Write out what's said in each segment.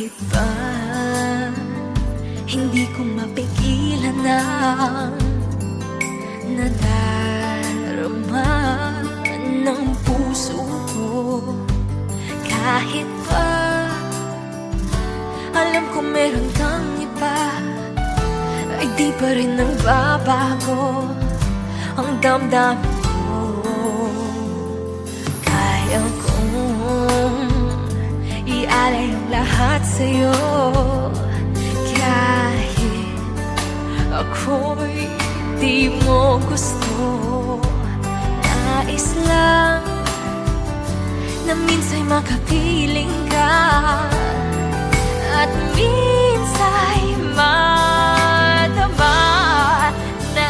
Kahit pa hindi ko mapigilan ang nadarama ng puso ko. Kahit pa alam ko meron kang iba, ay di pa rin nagbabago ang damdamin ko. Kaya kong ialay ang lahat sa'yo, kahit ako'y di mo gusto. Nais lang na minsa'y makapiling ka, at minsa'y madama na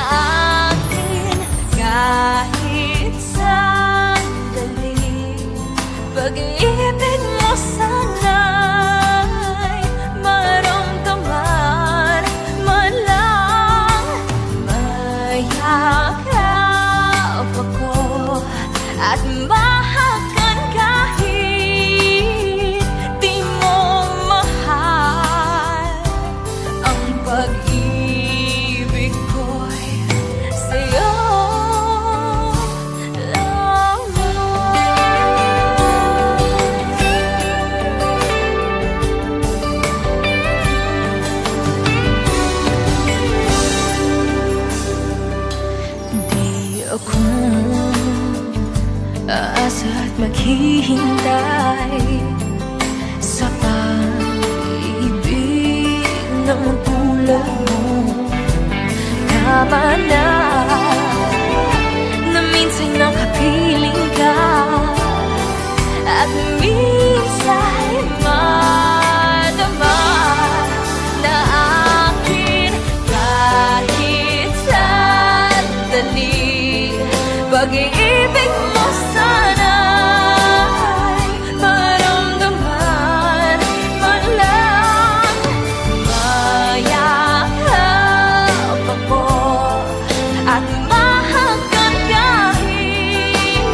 akin kahit sandali. Pag-ibig mo sana'y maramdaman man lang. Mayakap ako at mahakan kahit di mo mahal. Ang pag-ibig ko'y sa'yo ako aasa at maghihintay sa pag-ibig na magtulad mo. Tama na na minsa'y nakapiling ka, at minsa'y madama na akin kahit sandali. Pag-ibig mo sana'y maramdaman man lang. Mayakap ako at mahakan kahit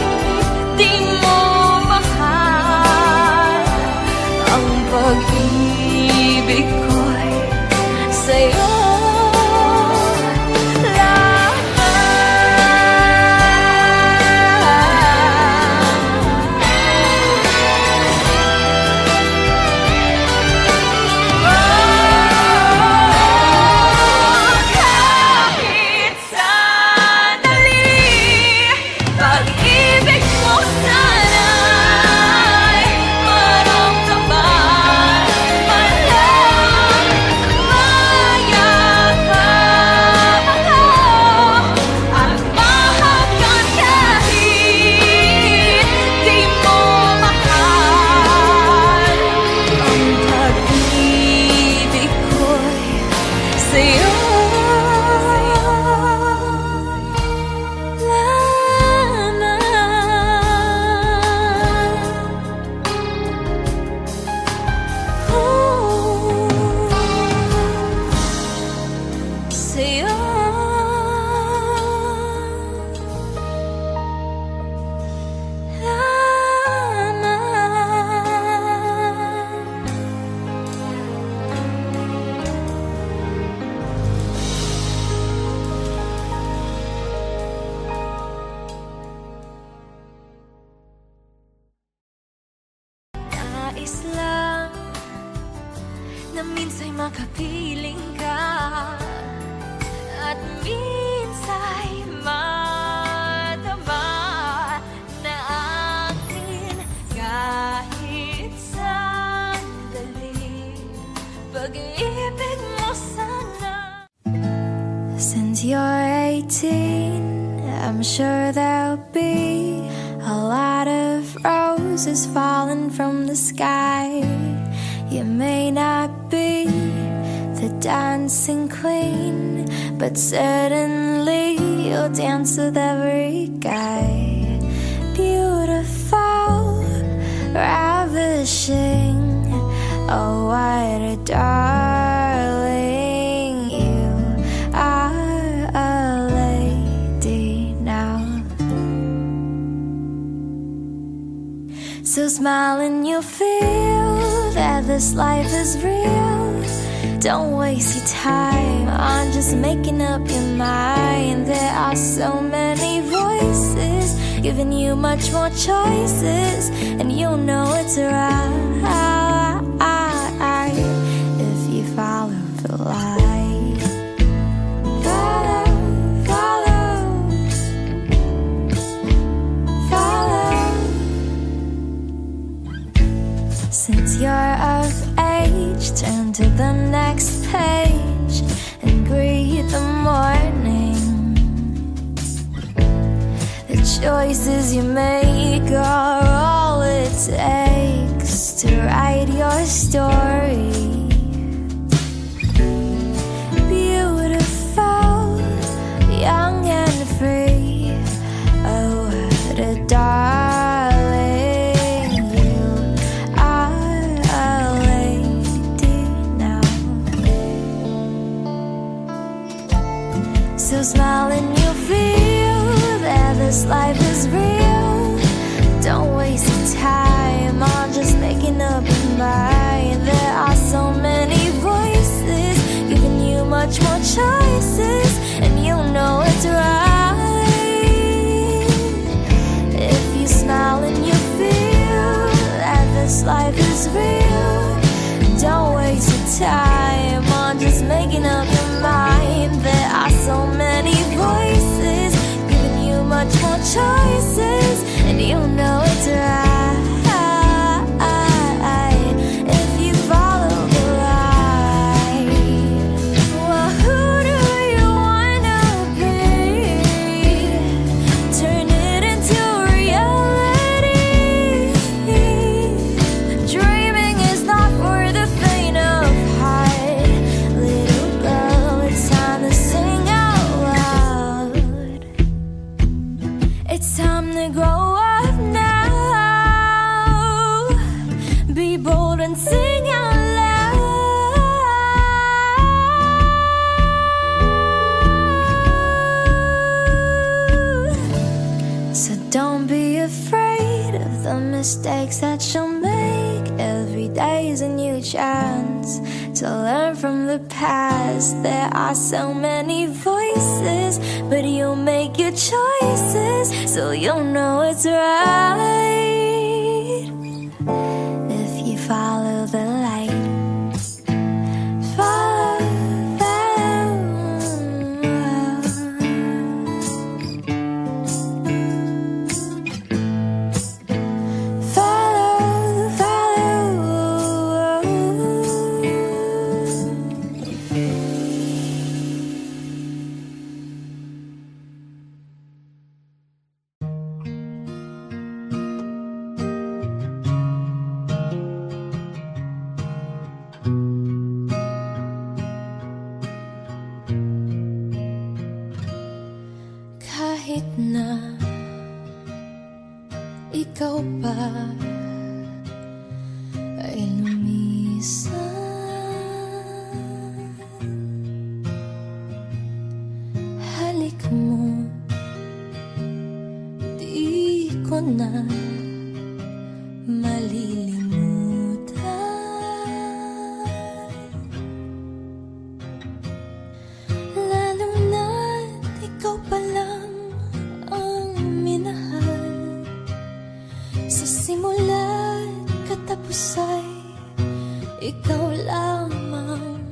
di mo mahal. Ang pag-ibig ko'y sa'yo. Nais lang na minsa'y makapiling ka, at minsa'y madama na akin kahit sandali. Pag-ibig mo sana. Since you're 18, I'm sure there'll be a lot of roses falling from the sky. You may not be the dancing queen, but certainly you'll dance with every guy. Beautiful, ravishing, oh what a darling. You are a lady now. So smile and you'll feel that this life is real. Don't waste your time on just making up your mind. There are so many voices giving you much more choices, and you'll know it's right if you follow the light. Follow, follow, follow. Since you're of age, turn to the next page and greet the morning. The choices you make are all it takes to write your story. Beautiful, young and free. Oh, what a darling, you are a lady now. So smile and you'll feel that this life is real. Don't waste your time on just making up your mind. There are so many voices giving you much more choices, and you'll know it's right if you smile and you feel that this life is real. Don't waste your time on just making up your mind. There are so many voices giving you much more choices, and you'll know it's right if you follow the light. Well, who do you wanna be? Turn it into reality. Dreaming is not for the faint of heart. Little girl, it's time to sing out loud. It's time to grow up now. Be bold and sing out loud. So don't be afraid of the mistakes that you'll make. Every day is a new chance to learn from the past. There are so many voices, but you'll make your choices, so you'll know it's right if you follow the light. Follow, follow, follow. Kahit na ikaw pa ay lumisan, halik mo, di ko na malilimutan. Lalo na't ikaw pa lang ang minahal. Sa simula't katapos ay ikaw lamang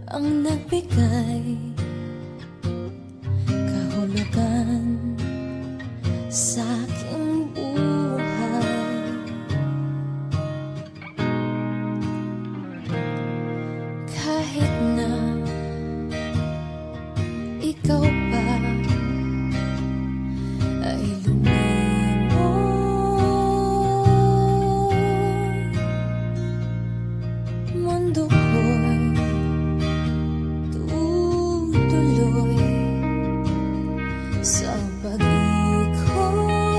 ang nagbigay kahulugan sa aking buhay. Kahit na ikaw pa ay lumimot, mundo ko'y tutuloy sa pag-ikot.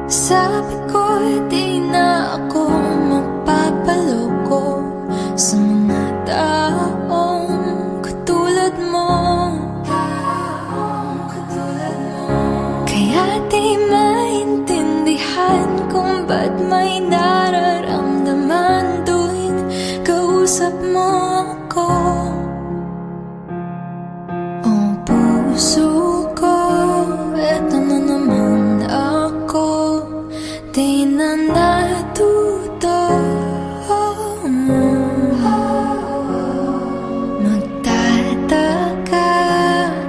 Sabi ko di na ako magpapaloko sa mga taong katulad mo. Kaya di maintindihan kung ba't may nararamdaman tuwing kausap mo ako. Oh puso ko, eto na naman ako, di na natuto. Magtataka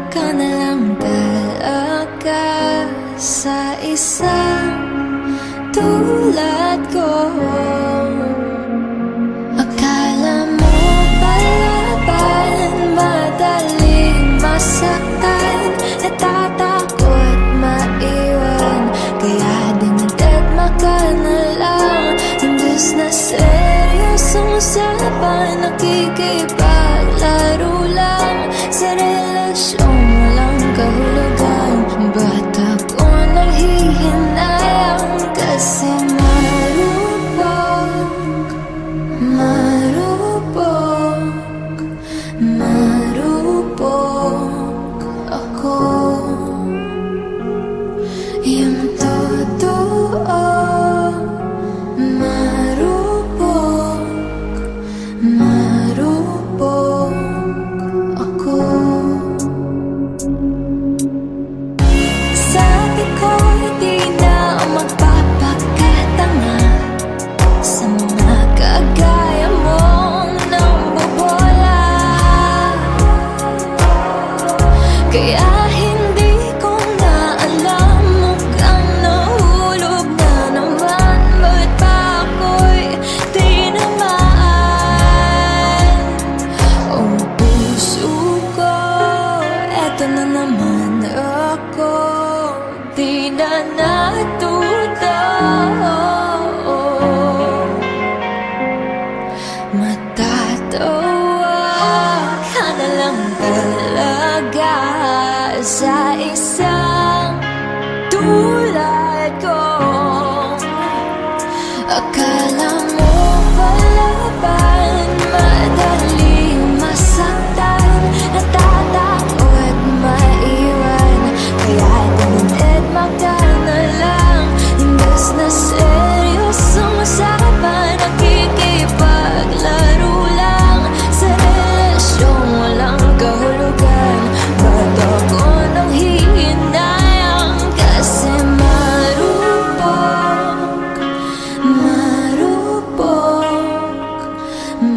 ka na lang talaga sa isang tulad ko. Akala mo palaban, madaling masaktan, natatakot maiwan, kaya dinadedma ka na lang. Imbes na seryosong usapan, nakikipaglaro lang sa relasyong walang kahulugan. Ba't ako nanghihinayang kasi marupok, marupok, marupok ako. Yung totoo, marupok, marupok ako. Sabi ko di na magpapakatanga sa mga kagaya mong nambobola. Kaya hindi ko na alam, mukhang nahulog na naman. Ba't pa ako'y tinamaan? Oh puso ko, eto na naman ako, di na natuto. Matatawa ka na lang talaga sa isang tulad ko. Akala mo palaban, madaling masaktan, natatakot maiwan, kaya dinadedma ka na lang. Imbes na seryosong usapan, nakikipaglaro lang sa relasyong walang kahulugan. Ba't ako nanghihinayang kasi marupok, marupok,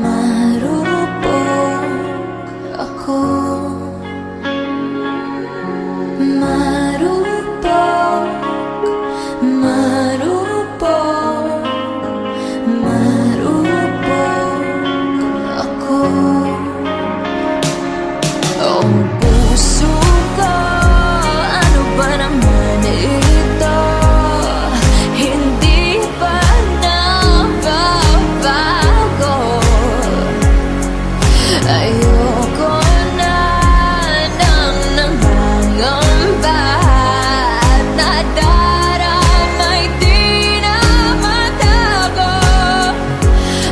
marupok ako. Marupok, marupok, marupok ako. Oh puso ko, ano ba naman ito? Hindi pa nababago. Ayoko na nang nangangamba at nadaramay di na matago.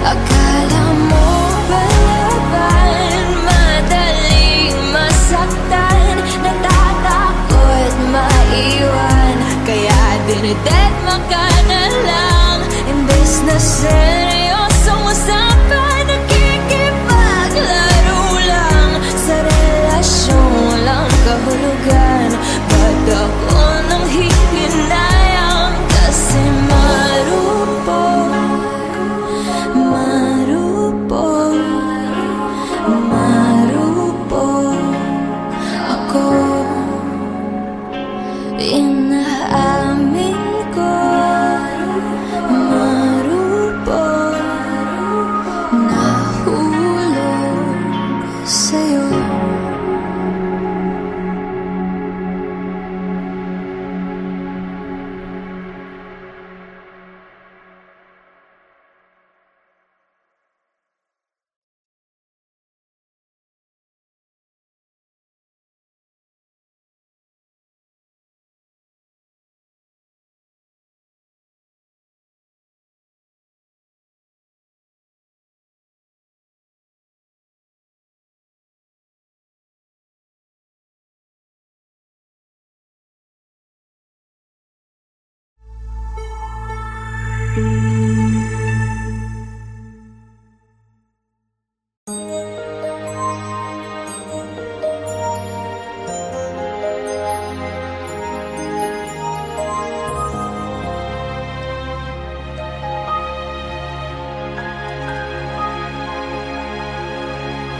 Akala mo palaban, madaling masaktan, natatakot maiwan, kaya dinadedma ka na lang. Imbes na seryosong usapan, nakikipaglaro lang sa relasyong walang kahulugan. Ba't ako nanghihinayang kasi marupok, marupok, marupok ako. Inaamin ko, marupok,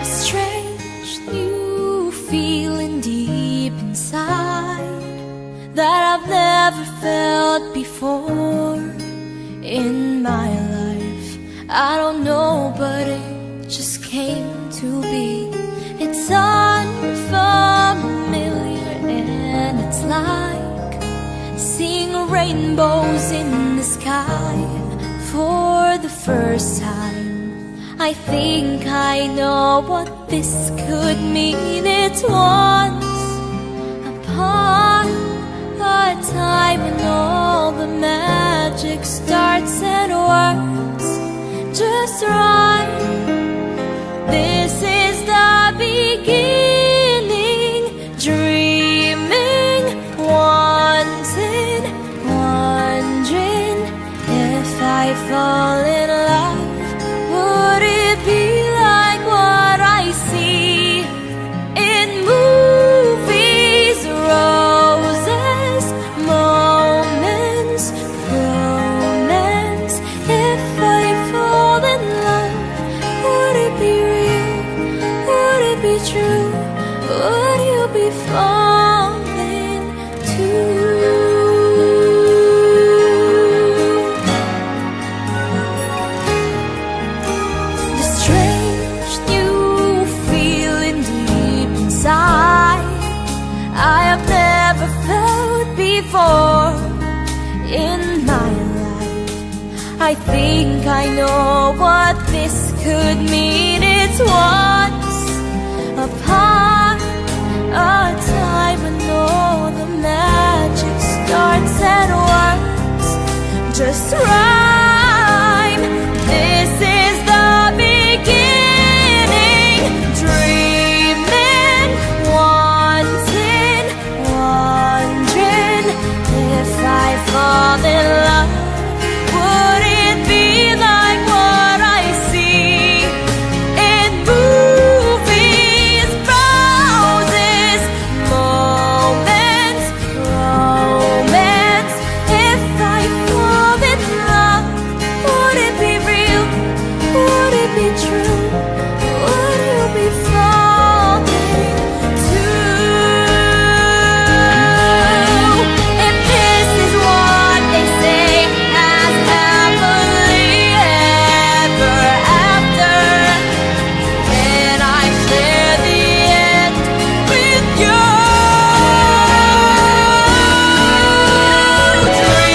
Strange new feeling deep inside that I've never felt before in my life. I don't know, but it just came to be. It's unfamiliar and it's like seeing rainbows in the sky for the first time. I think I know what this could mean. It's once upon a time when all the magic starts and works just right. This is the beginning, dreaming, wanting, wondering if I fall in love. Would it be like what I see in movies? Roses, moments, romance. If I fall in love, would it be real? Would it be true? Would you be falling too? In my life, I think I know what this could mean. It's once upon a time when all the magic starts and works just right. This is the beginning, dreaming, wanting, wondering if I fall in love. Would it be like what I see in movies? Roses, moments, romance. If I fall in love, would it be real? Would it be true? Would you be falling too? If this is what they say as happily ever after, can I share the end with you?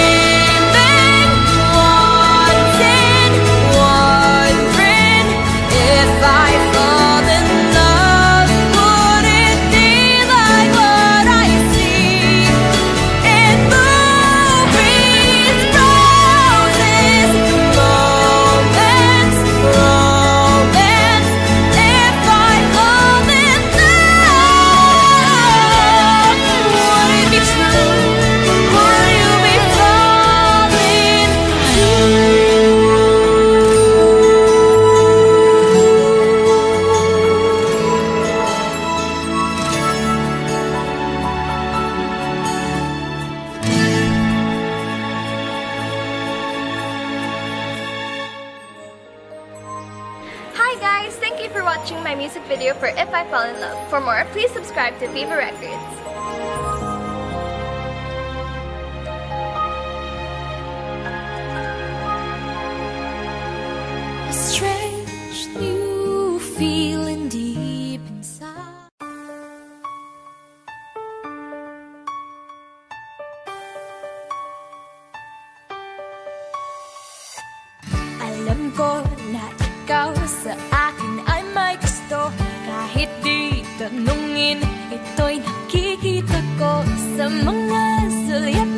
Dreaming, wanting, wondering if I fall in love. Would it be like what I see in movies? Roses, moments, romance. If I fall in love, would it be true? Would you be falling Hi guys! Thank you for watching my music video for If I Fall in Love. For more, please subscribe to Viva Records. a strange new feeling deep inside? Alam ko na ikaw sa akin ay may gusto. Kahit di tanungin, ito'y nakikita ko sa mga sulyap